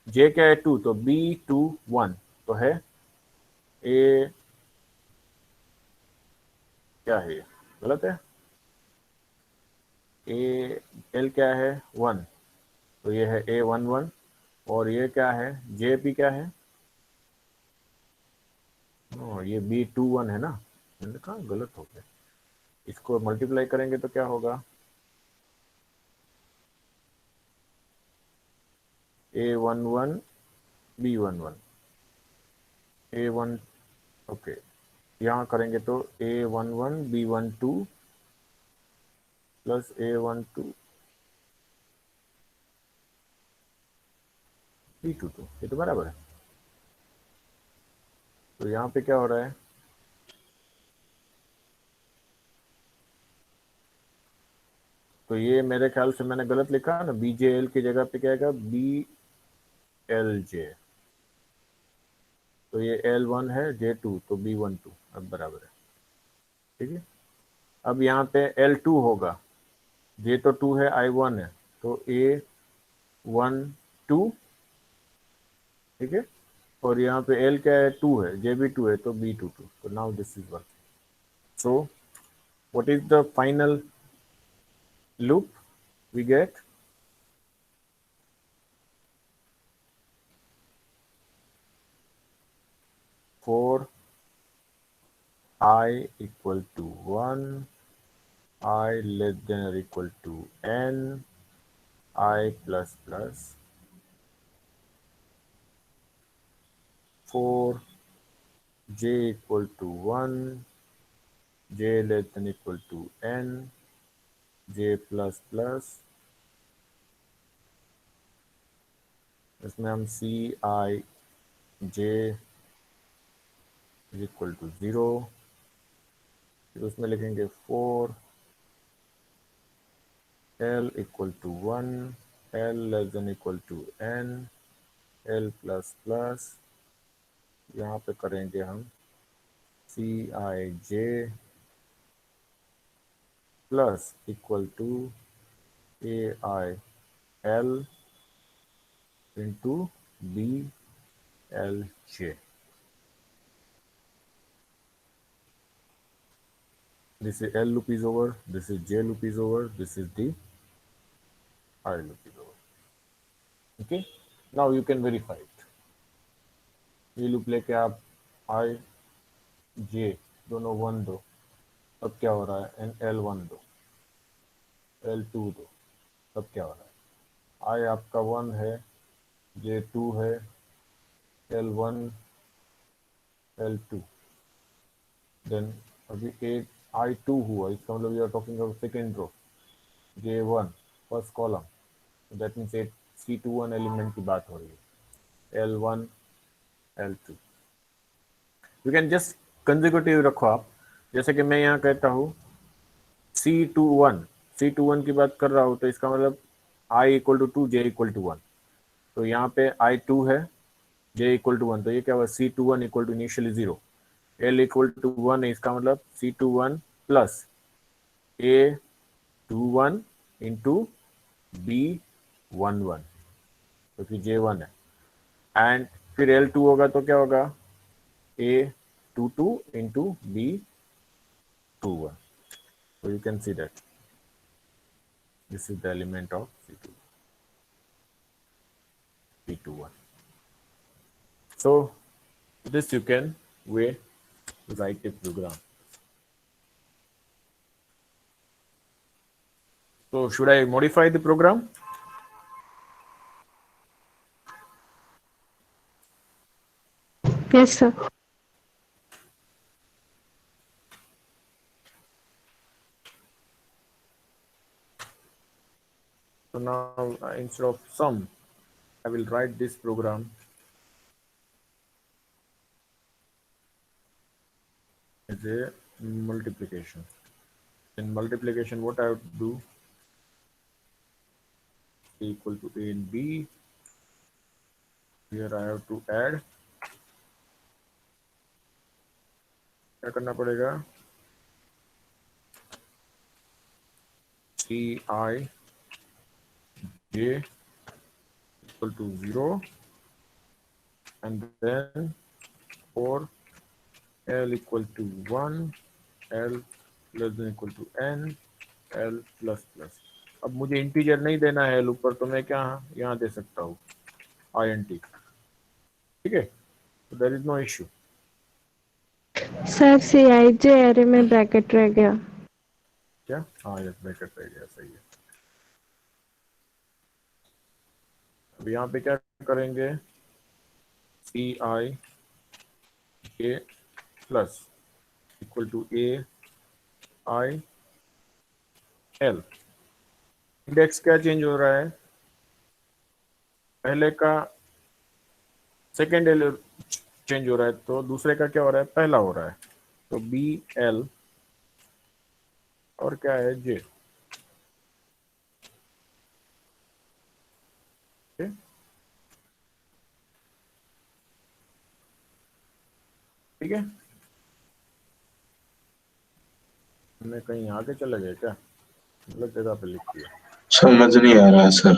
S1: J क्या है 2 तो B21 तो है A, क्या है ये गलत है, ए एल क्या है 1 तो ये है A11 और ये क्या है JP क्या है, ये B21 है ना, मैंने कहा गलत हो गया, इसको मल्टीप्लाई करेंगे तो क्या होगा A11 B11 A1, ओके, यहाँ करेंगे तो A11 B12 plus A12 B22, ये तो बराबर है। तो यहाँ पे क्या हो रहा है, तो ये मेरे ख्याल से मैंने गलत लिखा ना, BJL की जगह पे क्या आएगा BLJ, तो ये L1 है J2 तो B12 अब बराबर है, ठीक है। अब यहाँ पे L2 होगा, J तो 2 है I1 है तो A12, ठीक है, और यहाँ पे L क्या है 2 है, J भी 2 है तो B22, तो now this is work. So what is the final loop we get, for I equal to 1, I less than or equal to n, I plus plus, for j equal to 1, j less than equal to n, j plus plus, इसमें हम C I j is equal to 0, फिर उसमें लिखेंगे for L equal to 1, L less than equal to n, L plus plus, यहाँ पे करेंगे हम Cij plus equal to AIL into BLJ. This is L loop is over, this is J loop is over, this is the I loop is over. Okay, now you can verify it. ये loop लेके आप I J दोनों 1 दो, अब क्या हो रहा है, एन L1 दो, L2 दो, अब क्या हो रहा है, I आपका 1 है, J 2 है, L1 L2, देन अभी एक I2 हुआ, इसका मतलब we are talking about second row, J1 first column, that means एक C21 एलिमेंट की बात हो रही है, L1 L2, you can just consecutive रखो आप, जैसे कि मैं यहाँ कहता हूँ C21 की बात कर रहा हूँ तो इसका मतलब I equal to 2 J equal to 1, तो यहाँ पे I2 है J इक्वल टू 1, तो ये क्या हुआ C21 equal to initially 0, L equal to 1 है, इसका मतलब C21 plus A21 into B11 क्योंकि J1 है, एंड फिर L2 होगा तो क्या होगा A22 into B21, so you can see that this is the element of C2 B21. So this you can write a program. So should I modify the program?
S4: Yes, sir.
S1: So now instead of sum, I will write this program as a multiplication. In multiplication, what I have to do, A equal to A and B, here I have to add, क्या करना पड़ेगा, सी I J equal to 0 and then for L equal to 1, L less than equal to N, L plus plus। अब मुझे integer नहीं देना है L ऊपर, तो मैं क्या यहाँ दे सकता हूँ INT, ठीक है, तो there is no issue.
S4: Sir CIJ array में ब्रैकेट रह गया।
S1: क्या, हाँ यस ब्रैकेट रह गया, सही है। अब यहाँ पे क्या करेंगे, C I K plus equal to A I L. Index क्या चेंज हो रहा है, पहले का सेकेंड एल चेंज हो रहा है, तो दूसरे का क्या हो रहा है, पहला हो रहा है, तो बी एल और क्या है जे, ठीक है। हमने कहीं आगे चले गए क्या, गलत जगह पे लिख दिया।
S2: समझ नहीं आ रहा सर।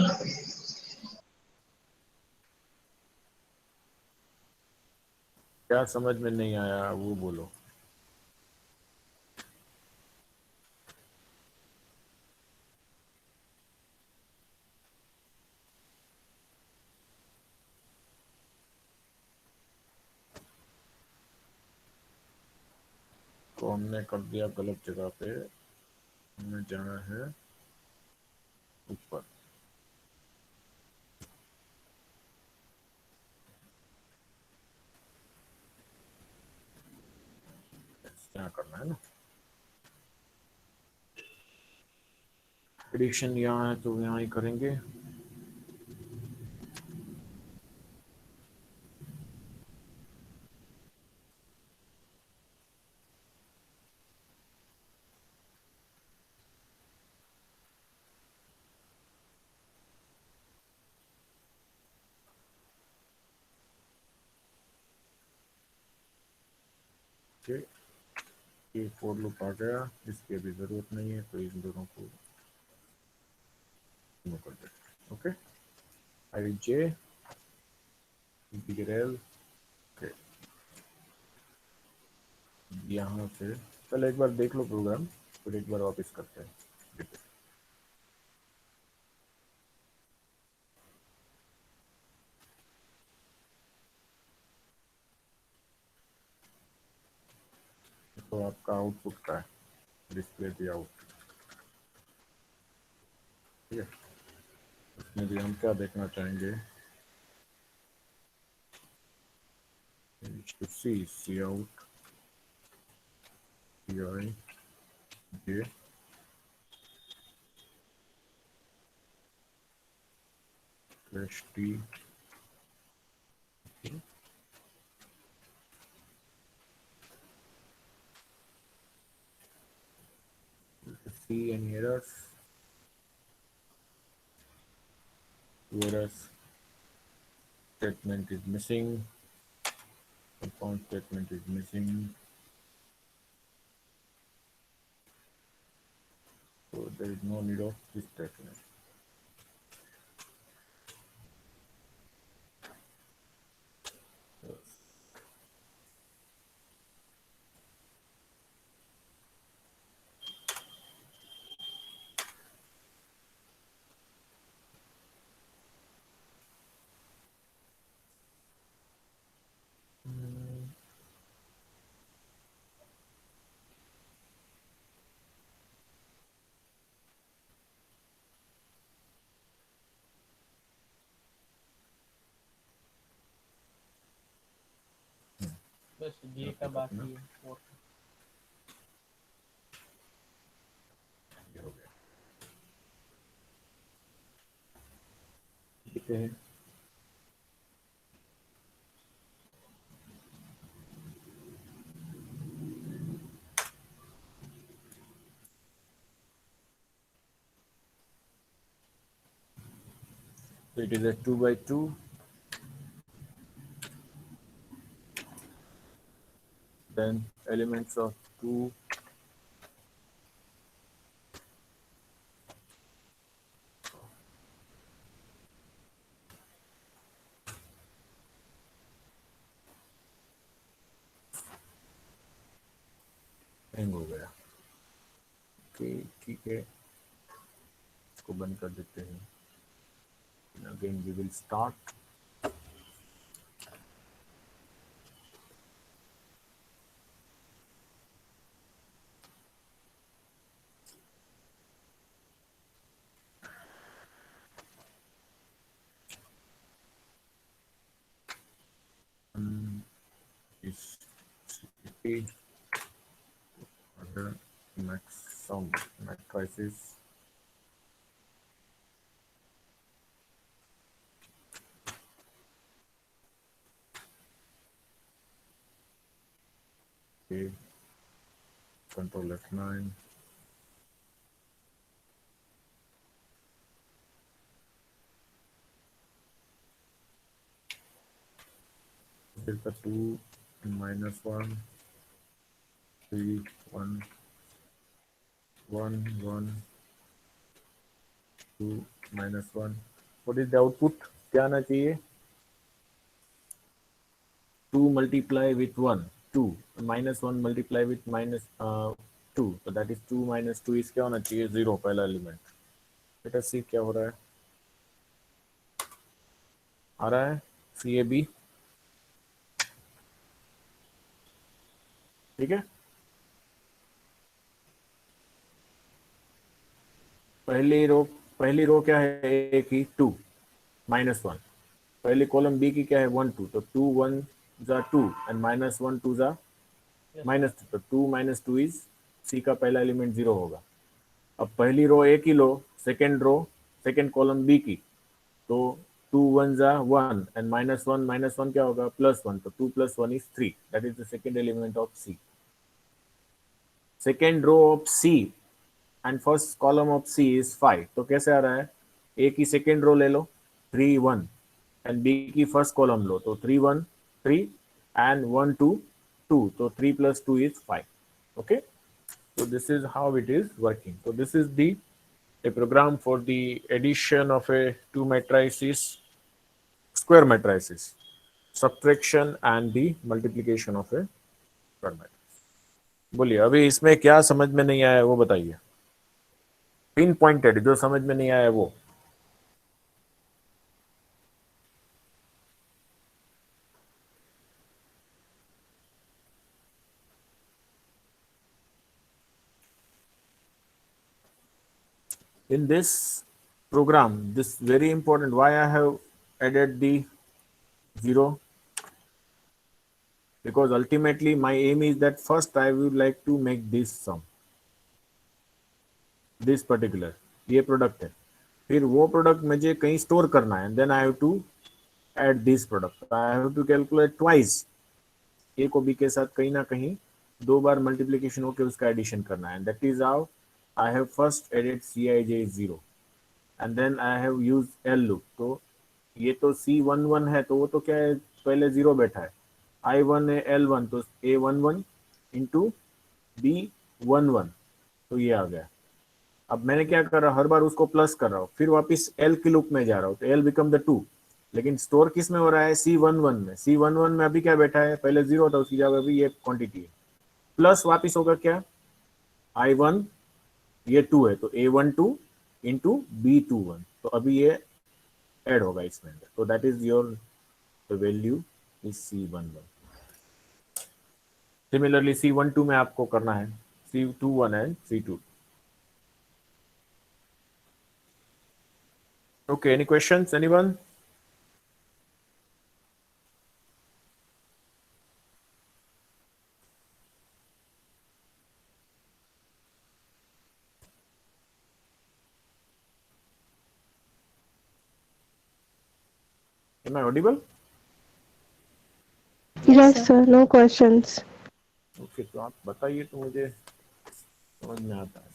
S1: क्या समझ में नहीं आया वो बोलो। तो हमने कर दिया गलत जगह पे, हमें जाना है ऊपर। क्या करना है ना, एडिशन यहाँ है तो यहाँ ही करेंगे। ये फोर लूप आ गया, इसकी अभी जरूरत नहीं है, तो इन दोनों को रिमूव कर देते। ओके, आई जे इंटीग्रल के यहाँ से, चलो एक बार देख लो प्रोग्राम, फिर एक बार वापस करते हैं। तो आपका आउटपुट का है, डिस्प्ले दी आउट, ठीक है। इसमें भी हम क्या देखना चाहेंगे, cout C I J slash T, see any errors, whereas statement is missing, compound statement is missing, so there is no need of this statement.
S3: बस ये का बाकी है और
S1: ये हो गया, ठीक है। So it is a 2 by 2 then elements of 2 hang हो गया। ओके ठीक है, इसको बंद कर देते हैं। Again we will start. Is page other some matrices okay. Control F9 delta 2 minus 1 3 1 1 1 2 minus 1. What is the output? क्या आना चाहिए? 2 multiply with 1 2 minus 1 multiply with minus 2, so that is 2 minus 2 is क्या होना चाहिए? 0 पहला एलिमेंट। लेट अस सी क्या हो रहा है। आ रहा है CAB, ठीक है। पहली रो क्या है? A की 2 minus 1, पहली कॉलम B की क्या है? 1 2, तो 2 1 जा 2 एंड minus 1 2 जा minus 2, तो 2 minus 2 इज C का पहला एलिमेंट 0 होगा। अब पहली रो A की लो, सेकेंड कॉलम B की, तो 2 1 जा 1 एंड minus 1 क्या होगा? +1, तो 2 + 1 is 3, that is the second element of C. Second row of C and first column of C is 5, तो कैसे आ रहा है? A की सेकेंड रो ले लो 3 1 एंड B की फर्स्ट कॉलम लो, तो 3 1 3 and 1 2 2, तो 3 + 2 is 5. Okay, so this is how it is working. So this is a program for the addition of a two matrices, square matrices, subtraction and the multiplication of a square matrix. बोलिए अभी इसमें क्या समझ में नहीं आया वो बताइए। पिन पॉइंटेड जो समझ में नहीं आया वो। In this program, this very important, why I have added the 0, because ultimately my aim is that first I would like to make this sum, this particular, ये प्रोडक्ट है, फिर वो प्रोडक्ट मुझे कहीं स्टोर करना है, then I have to add this product, I have to calculate twice, A को B के साथ कहीं ना कहीं 2 बार मल्टीप्लिकेशन होकर उसका एडिशन करना है। That is how I have first added Cij 0 and then I have used L loop. तो ये तो C11 है, तो वो तो क्या है? पहले 0 बैठा है। I1 है L1, तो A11 इंटू B11, तो ये आ गया। अब मैंने क्या कर रहा हूँ? हर बार उसको प्लस कर रहा हूँ, फिर वापस L की लूप में जा रहा हूँ, तो L बिकम द 2, लेकिन स्टोर किस में हो रहा है? C11 में। C11 में अभी क्या बैठा है? पहले 0 था, उसकी जगह अभी ये क्वांटिटी है, प्लस वापस होगा क्या? I1 ये 2 है, तो A12 इंटू B21, तो अभी ये ऐड होगा इसमें, तो that is your value is C11। Similarly C12 में आपको करना है C21 and C2। Okay, any questions anyone? Am I audible?
S4: Yes, sir. No questions.
S1: Okay, तो आप बताइए तो मुझे समझ में आता है।